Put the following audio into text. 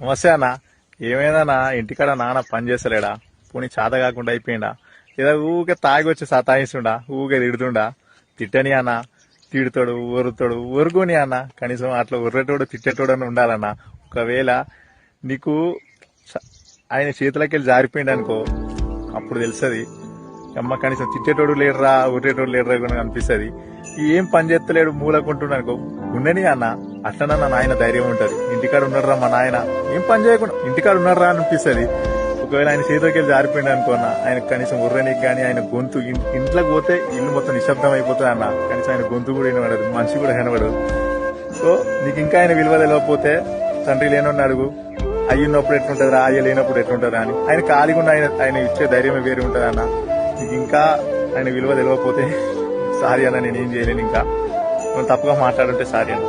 నమస్తే అన్న. ఏమైందన్నా ఇంటికాడ నాన్న పని చేస్తలేడా? పోనీ చేత కాకుండా అయిపోయిందా? ఏదో ఊకే తాగి వచ్చి సతాయిస్తుండా, ఊకే తిడుతుండా? తిట్టని అన్న, తిడతాడు ఒరుతాడు, ఒరుకోని అన్న. కనీసం అట్లా ఒర్రేటోడు తిట్టేటోడు అని ఉండాలన్న. ఒకవేళ నీకు స- ఆయన చేతులకి వెళ్ళి జారిపోయింది అనుకో, అప్పుడు తెలుస్తుంది అమ్మ కనీసం తిట్టేటోడు లేడురా, ఉర్రేటోడు లేడురా అని అనిపిస్తుంది. ఏం పని చేస్తలేడు మూలకుంటున్నా అనుకో, ఉండని అన్న. అట్లనన్నా నాయన ధైర్యం ఉంటది. ఇంటికాడ ఉన్నారా మా నాయన, ఏం పని చేయకుండా ఇంటికాడ ఉన్నారా అనిపిస్తుంది. ఒకవేళ ఆయన చేతికి వెళ్ళి జారిపోయింది అనుకున్నా, ఆయన కనీసం ఉర్రనికి కానీ ఆయన గొంతు ఇంట్లోకి పోతే ఇల్లు మొత్తం నిశ్శబ్దం అయిపోతుంది అన్న. కనీసం ఆయన గొంతు కూడా వినబడదు, మనిషి కూడా కనబడదు. సో నీకు ఇంకా ఆయన విలువ తెలియకపోతే తండ్రి లేనోడిని అడుగు, అయ్యున్నప్పుడు ఎట్లుంటుందా, అయ్య లేనప్పుడు ఎట్లుంటుందా అని. ఆయన ఖాళీగా ఉన్న ఆయన ఇచ్చే ధైర్యమే వేరే ఉంటుంది అన్న. నీకు ఇంకా ఆయన విలువ తెలియకపోతే సారీ అన్న, నేనేం చేయలేను. ఇంకా నువ్వు తప్పుగా మాట్లాడుంటే సారీ అన్న.